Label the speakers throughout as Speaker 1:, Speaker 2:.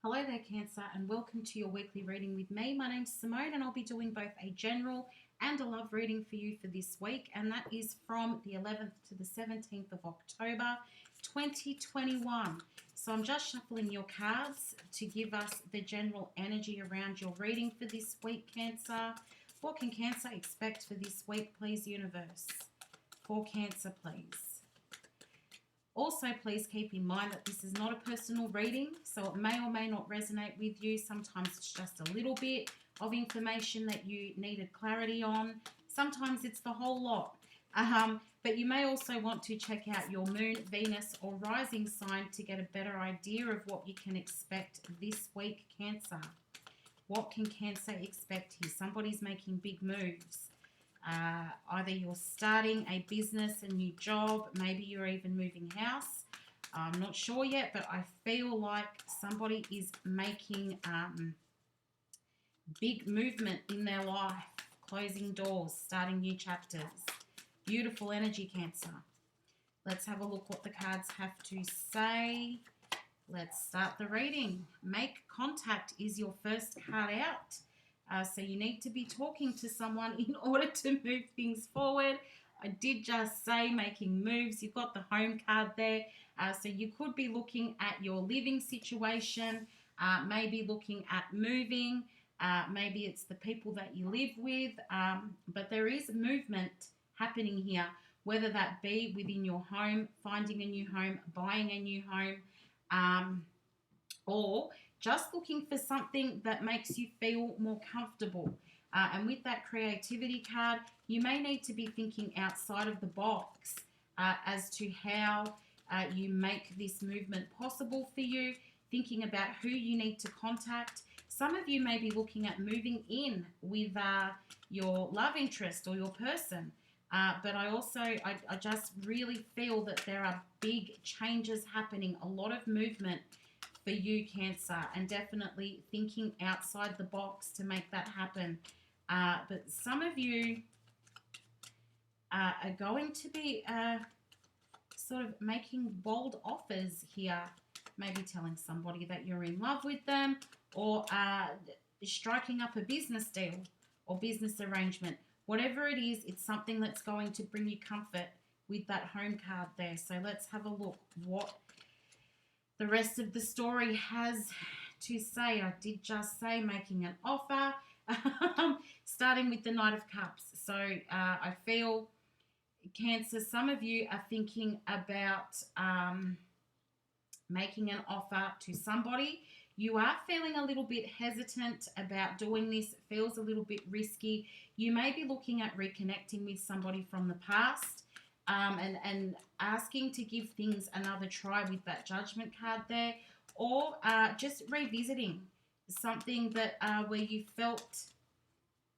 Speaker 1: Hello there, Cancer, and welcome to your weekly reading with me. My name's Simone, and I'll be doing both a general and a love reading for you for this week, and that is from the 11th to the 17th of October 2021. So I'm just shuffling your cards to give us the general energy around your reading for this week, Cancer. What can Cancer expect for this week, please, universe? For Cancer, please. Also, please keep in mind that this is not a personal reading, so it may or may not resonate with you. Sometimes it's just a little bit of information that you needed clarity on. Sometimes it's the whole lot. But you may also want to check out your moon, Venus, or rising sign to get a better idea of what you can expect this week, Cancer. What can Cancer expect here? Somebody's making big moves. Either you're starting a business, a new job, maybe you're even moving house. I'm not sure yet, but I feel like somebody is making big movement in their life, closing doors, starting new chapters. Beautiful energy, Cancer. Let's have a look what the cards have to say. Let's start the reading. Make contact is your first card out. So you need to be talking to someone in order to move things forward. I did just say making moves. You've got the home card there. So you could be looking at your living situation, maybe looking at moving. Maybe it's the people that you live with. But there is movement happening here, whether that be within your home, finding a new home, buying a new home, or just looking for something that makes you feel more comfortable. And with that creativity card, you may need to be thinking outside of the box as to how you make this movement possible for you, thinking about who you need to contact. Some of you may be looking at moving in with your love interest or your person. But I just really feel that there are big changes happening, a lot of movement for you, Cancer, and definitely thinking outside the box to make that happen. But some of you are going to be sort of making bold offers here, maybe telling somebody that you're in love with them, or striking up a business deal or business arrangement. Whatever it is, it's something that's going to bring you comfort with that home card there. So let's have a look what the rest of the story has to say. I did just say making an offer, starting with the Knight of Cups. So I feel, Cancer, some of you are thinking about making an offer to somebody. You are feeling a little bit hesitant about doing this. It feels a little bit risky. You may be looking at reconnecting with somebody from the past. And asking to give things another try with that Judgment card there, or just revisiting something that where you felt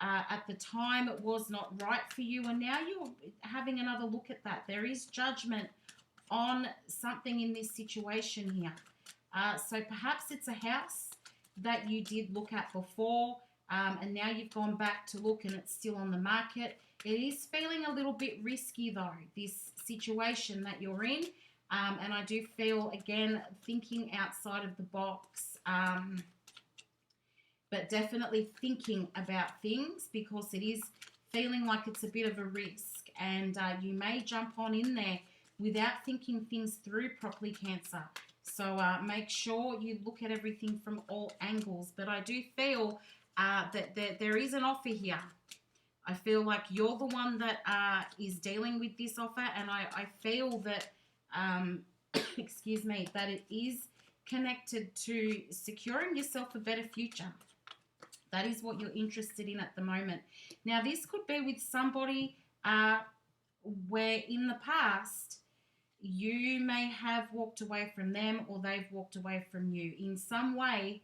Speaker 1: at the time it was not right for you, and now you're having another look at that. There is judgment on something in this situation here. So perhaps it's a house that you did look at before, and now you've gone back to look and it's still on the market. It is feeling a little bit risky, though, this situation that you're in. And I do feel, again, thinking outside of the box, but definitely thinking about things, because it is feeling like it's a bit of a risk. And you may jump on in there without thinking things through properly, Cancer. So make sure you look at everything from all angles. But I do feel that there is an offer here. I feel like you're the one that is dealing with this offer, and I feel that, excuse me, that it is connected to securing yourself a better future. That is what you're interested in at the moment. Now, this could be with somebody where in the past you may have walked away from them, or they've walked away from you. In some way,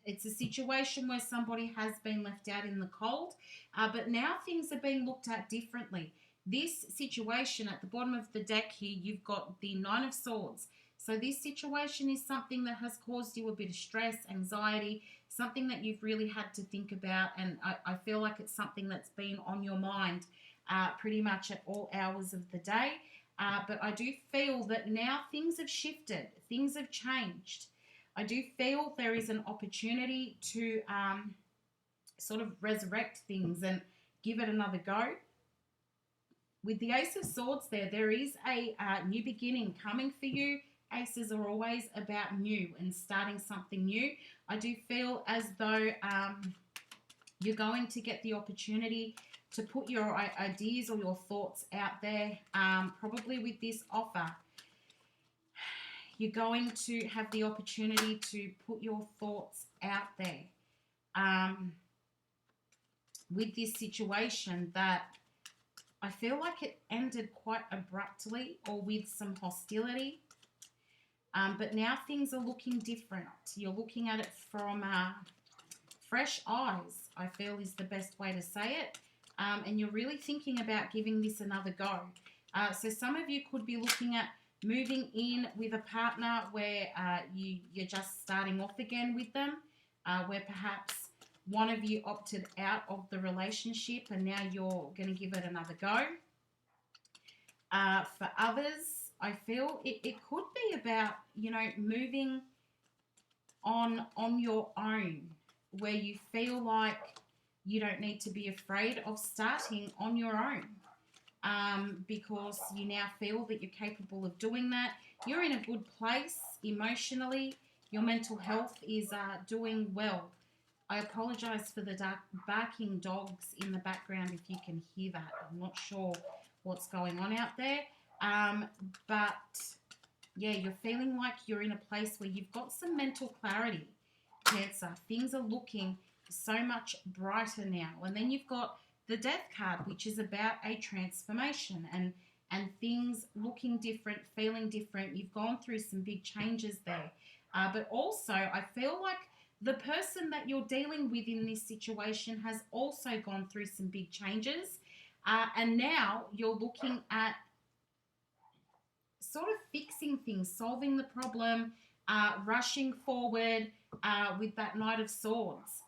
Speaker 1: it's a situation where somebody has been left out in the cold, but now things are being looked at differently. This situation at the bottom of the deck here, you've got the Nine of Swords. So this situation is something that has caused you a bit of stress, anxiety, something that you've really had to think about, and I feel like it's something that's been on your mind pretty much at all hours of the day. But I do feel that now things have shifted, things have changed. I do feel there is an opportunity to sort of resurrect things and give it another go. With the Ace of Swords there is a new beginning coming for you. Aces are always about new and starting something new. I do feel as though you're going to get the opportunity to put your ideas or your thoughts out there, probably with this offer. You're going to have the opportunity to put your thoughts out there with this situation that I feel like it ended quite abruptly or with some hostility. But now things are looking different. You're looking at it from fresh eyes, I feel is the best way to say it. And you're really thinking about giving this another go. So some of you could be looking at moving in with a partner where you're just starting off again with them, where perhaps one of you opted out of the relationship and now you're going to give it another go. For others, I feel it could be about, you know, moving on your own, where you feel like you don't need to be afraid of starting on your own, because you now feel that you're capable of doing that. You're in a good place emotionally. Your mental health is doing well. I apologize for the barking dogs in the background if you can hear that. I'm not sure what's going on out there. But yeah, you're feeling like you're in a place where you've got some mental clarity, Cancer. Things are looking so much brighter now. And then you've got the Death card, which is about a transformation and things looking different, feeling different. You've gone through some big changes there. But also, I feel like the person that you're dealing with in this situation has also gone through some big changes. And now you're looking at sort of fixing things, solving the problem, rushing forward with that Knight of Swords.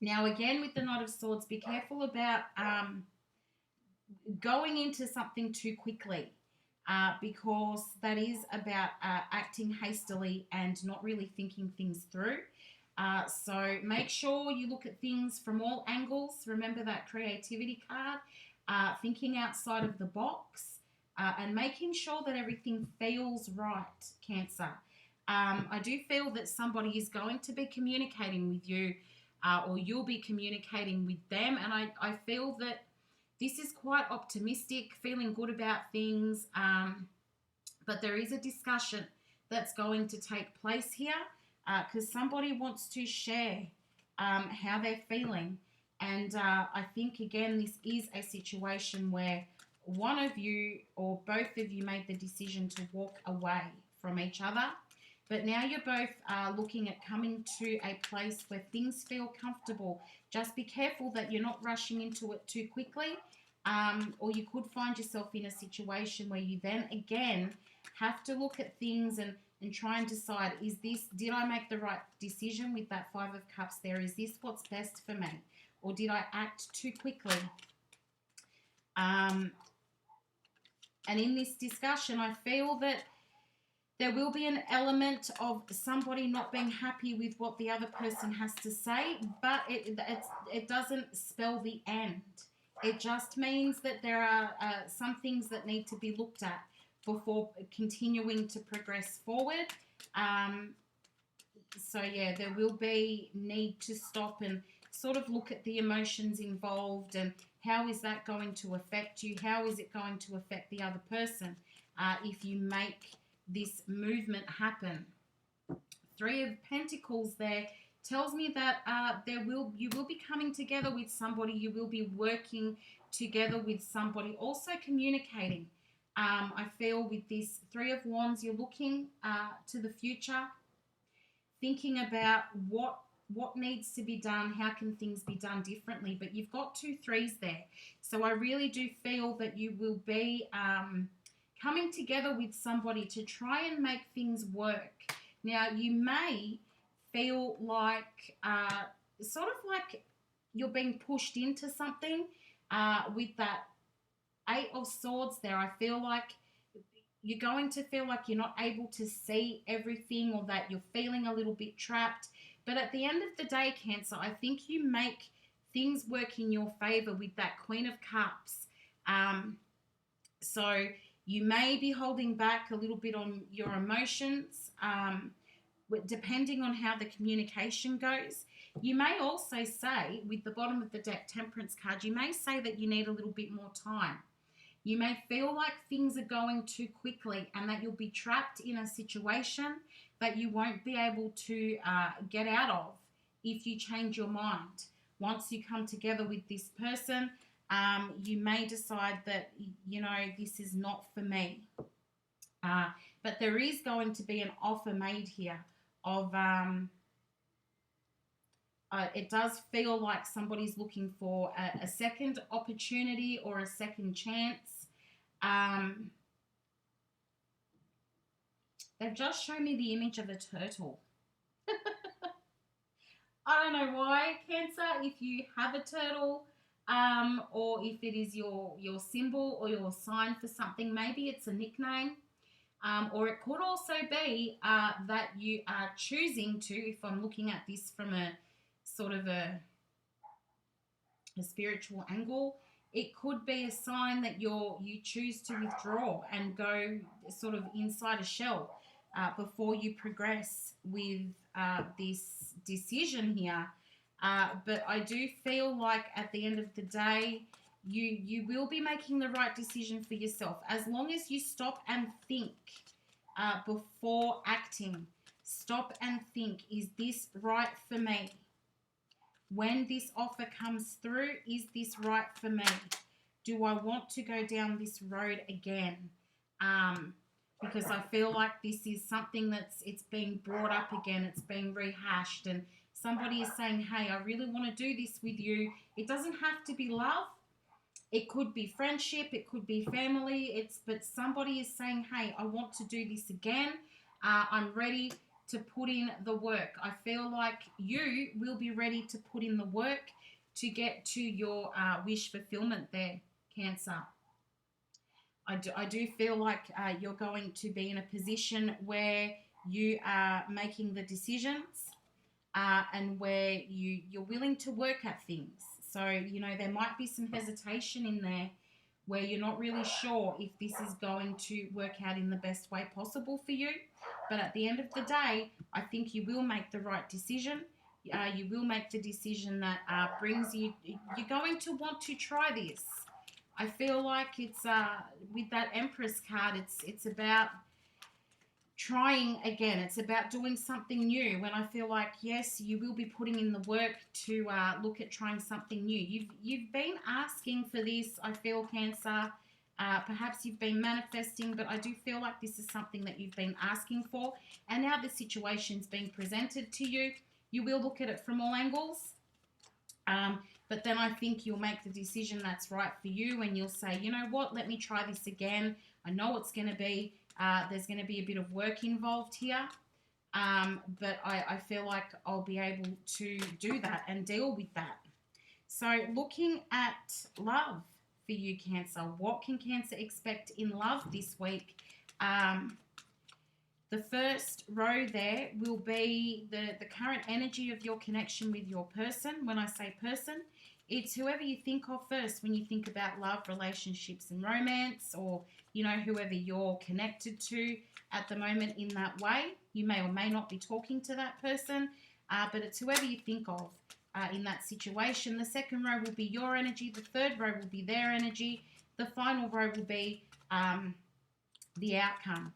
Speaker 1: Now, again, with the Knight of Swords, be careful about going into something too quickly, because that is about acting hastily and not really thinking things through. So make sure you look at things from all angles. Remember that creativity card, thinking outside of the box, and making sure that everything feels right, Cancer. I do feel that somebody is going to be communicating with you, or you'll be communicating with them, and I feel that this is quite optimistic, feeling good about things, but there is a discussion that's going to take place here, because somebody wants to share how they're feeling. And I think, again, this is a situation where one of you or both of you made the decision to walk away from each other. But now you're both looking at coming to a place where things feel comfortable. Just be careful that you're not rushing into it too quickly, or you could find yourself in a situation where you then again have to look at things and try and decide, did I make the right decision with that Five of Cups there? Is this what's best for me? Or did I act too quickly? And in this discussion, I feel that there will be an element of somebody not being happy with what the other person has to say, but it doesn't spell the end. It just means that there are some things that need to be looked at before continuing to progress forward. So yeah, there will be need to stop and sort of look at the emotions involved and how is that going to affect you? How is it going to affect the other person if you make this movement happen? Three of Pentacles there tells me that you will be coming together with somebody. You will be working together with somebody, also communicating. I feel with this Three of Wands, you're looking to the future, thinking about what needs to be done, how can things be done differently, but you've got 2 threes there. So I really do feel that you will be coming together with somebody to try and make things work. Now, you may feel like sort of like you're being pushed into something with that Eight of Swords there. I feel like you're going to feel like you're not able to see everything, or that you're feeling a little bit trapped. But at the end of the day, Cancer, I think you make things work in your favor with that Queen of Cups. So you may be holding back a little bit on your emotions, depending on how the communication goes. You may also say, with the bottom of the deck, Temperance card, you may say that you need a little bit more time. You may feel like things are going too quickly, and that you'll be trapped in a situation that you won't be able to get out of if you change your mind. Once you come together with this person, you may decide that, you know, this is not for me. But there is going to be an offer made here of, it does feel like somebody's looking for a second opportunity or a second chance. They've just shown me the image of a turtle. I don't know why, Cancer, if you have a turtle, or if it is your symbol or your sign for something. Maybe it's a nickname, or it could also be that you are choosing to, if I'm looking at this from a sort of a spiritual angle, it could be a sign that you choose to withdraw and go sort of inside a shell before you progress with this decision here. But I do feel like at the end of the day, you will be making the right decision for yourself, as long as you stop and think before acting. Stop and think, is this right for me? When this offer comes through, is this right for me? Do I want to go down this road again? Because I feel like this is something it's being brought up again, it's being rehashed, and somebody is saying, hey, I really want to do this with you. It doesn't have to be love. It could be friendship, it could be family. But somebody is saying, hey, I want to do this again. I'm ready to put in the work. I feel like you will be ready to put in the work to get to your wish fulfillment there, Cancer. I do feel like you're going to be in a position where you are making the decisions and where you're willing to work at things. So, you know, there might be some hesitation in there where you're not really sure if this is going to work out in the best way possible for you. But at the end of the day, I think you will make the right decision. You will make the decision that brings you, you're going to want to try this. I feel like it's, with that Empress card, it's about trying again. It's about doing something new. When I feel like, yes, you will be putting in the work to look at trying something new. You've been asking for this, I feel, Cancer. Perhaps you've been manifesting, but I do feel like this is something that you've been asking for. And now the situation's being presented to you. You will look at it from all angles. But then I think you'll make the decision that's right for you, and you'll say, you know what, let me try this again. I know it's going to be, there's going to be a bit of work involved here, but I feel like I'll be able to do that and deal with that. So looking at love for you, Cancer, what can Cancer expect in love this week? The first row there will be the current energy of your connection with your person. When I say person, it's whoever you think of first when you think about love, relationships, and romance, or, you know, whoever you're connected to at the moment in that way. You may or may not be talking to that person, but it's whoever you think of in that situation. The second row will be your energy. The third row will be their energy. The final row will be the outcome.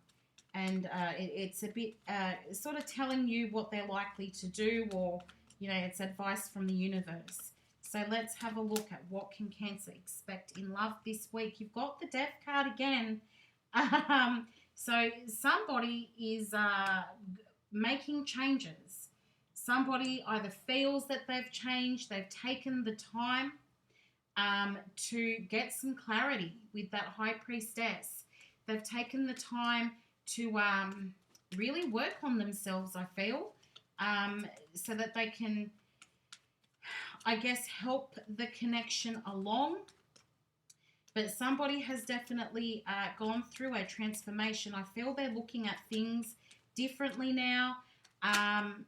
Speaker 1: And it's a bit sort of telling you what they're likely to do, or, you know, it's advice from the universe. So let's have a look at what can Cancer expect in love this week. You've got the Death card again. So somebody is making changes. Somebody either feels that they've changed, they've taken the time to get some clarity with that High Priestess. They've taken the time to really work on themselves, I feel, so that they can, I guess, help the connection along. But somebody has definitely gone through a transformation. I feel they're looking at things differently now. And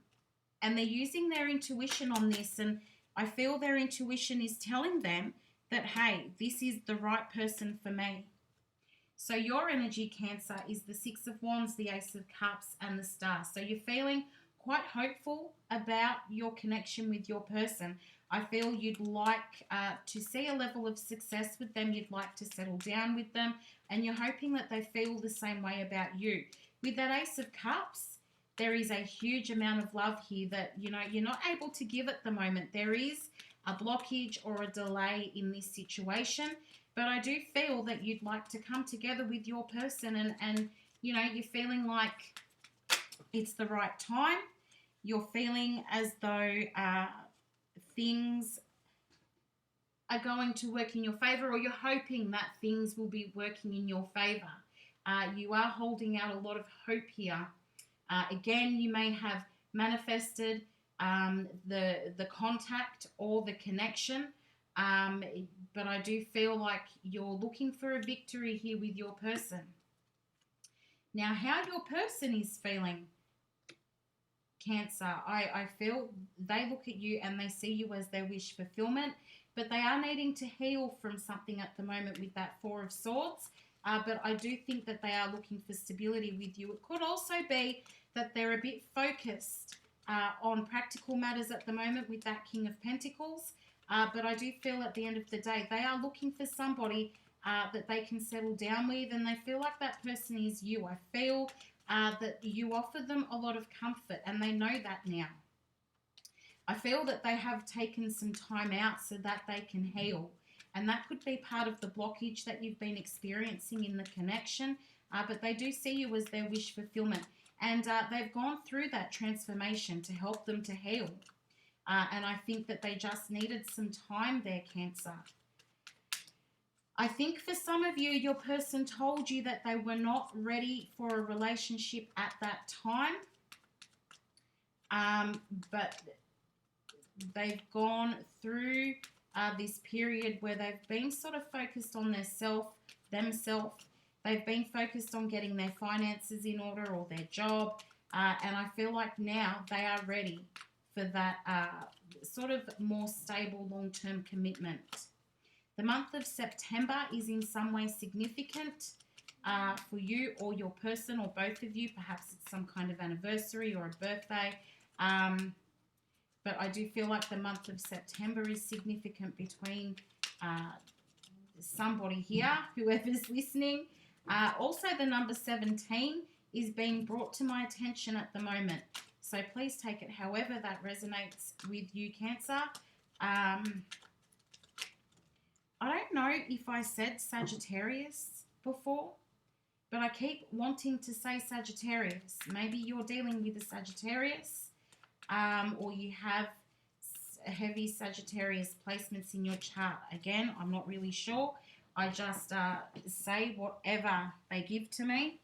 Speaker 1: they're using their intuition on this. And I feel their intuition is telling them that, hey, this is the right person for me. So your energy, Cancer, is the Six of Wands, the Ace of Cups, and the Star. So you're feeling quite hopeful about your connection with your person. I feel you'd like to see a level of success with them. You'd like to settle down with them. And you're hoping that they feel the same way about you. With that Ace of Cups, there is a huge amount of love here that, you know, you're not able to give at the moment. There is a blockage or a delay in this situation. But I do feel that you'd like to come together with your person and you know, you're feeling like it's the right time. You're feeling as though things are going to work in your favor, or you're hoping that things will be working in your favor. You are holding out a lot of hope here. Again, you may have manifested the contact or the connection, but I do feel like you're looking for a victory here with your person. Now, how your person is feeling, Cancer, I feel they look at you and they see you as their wish fulfillment, but they are needing to heal from something at the moment with that Four of Swords. But I do think that they are looking for stability with you. It could also be that they're a bit focused on practical matters at the moment with that King of Pentacles. But I do feel at the end of the day, they are looking for somebody that they can settle down with, and they feel like that person is you. I feel that you offer them a lot of comfort, and they know that now. I feel that they have taken some time out so that they can heal. And that could be part of the blockage that you've been experiencing in the connection. But they do see you as their wish fulfillment. And they've gone through that transformation to help them to heal. And I think that they just needed some time there, Cancer. I think for some of you, your person told you that they were not ready for a relationship at that time. But they've gone through this period where they've been sort of focused on themselves. They've been focused on getting their finances in order or their job. And I feel like now they are ready for that sort of more stable long-term commitment. The month of September is in some way significant for you or your person or both of you. Perhaps it's some kind of anniversary or a birthday. But I do feel like the month of September is significant between somebody here, whoever's listening. Also, the number 17 is being brought to my attention at the moment. So please take it however that resonates with you, Cancer. I don't know if I said Sagittarius before, but I keep wanting to say Sagittarius. Maybe you're dealing with a Sagittarius, or you have heavy Sagittarius placements in your chart. Again, I'm not really sure. I just say whatever they give to me.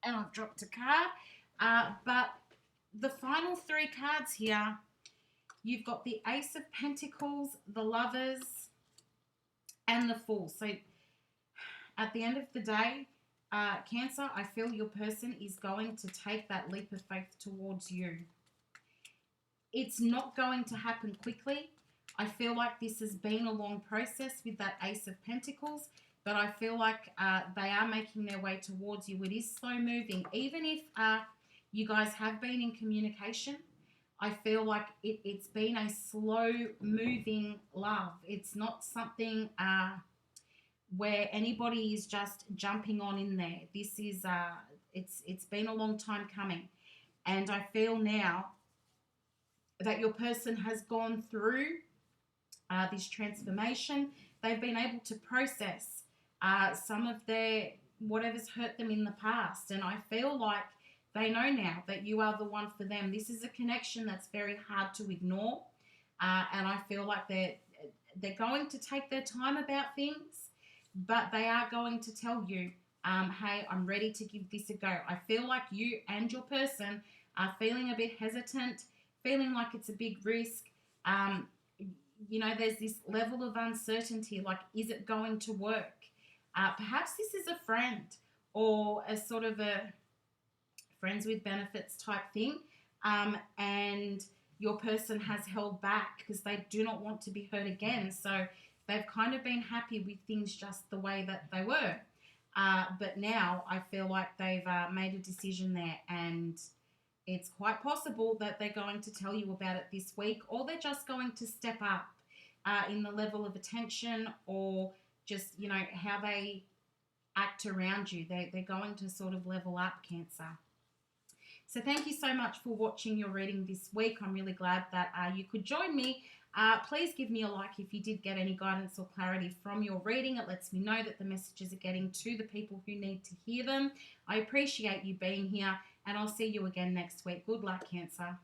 Speaker 1: And I've dropped a card. But the final three cards here, you've got the Ace of Pentacles, the Lovers, and the Fool. So at the end of the day, Cancer, I feel your person is going to take that leap of faith towards you. It's not going to happen quickly. I feel like this has been a long process with that Ace of Pentacles, but I feel like they are making their way towards you. It is slow moving. Even if you guys have been in communication, I feel like it's been a slow moving love. It's not something where anybody is just jumping on in there. This is, it's been a long time coming. And I feel now that your person has gone through this transformation. They've been able to process some of whatever's hurt them in the past. And I feel like they know now that you are the one for them. This is a connection that's very hard to ignore. And I feel like they're going to take their time about things, but they are going to tell you, hey, I'm ready to give this a go. I feel like you and your person are feeling a bit hesitant, feeling like it's a big risk. you know, there's this level of uncertainty, like, is it going to work? Perhaps this is a friend or a sort of a friends with benefits type thing, and your person has held back because they do not want to be hurt again. So they've kind of been happy with things just the way that they were. But now I feel like they've made a decision there, and it's quite possible that they're going to tell you about it this week, or they're just going to step up in the level of attention, or just, you know, how they act around you. They're going to sort of level up, Cancer. So thank you so much for watching your reading this week. I'm really glad that you could join me. Please give me a like if you did get any guidance or clarity from your reading. It lets me know that the messages are getting to the people who need to hear them. I appreciate you being here, and I'll see you again next week. Good luck, Cancer.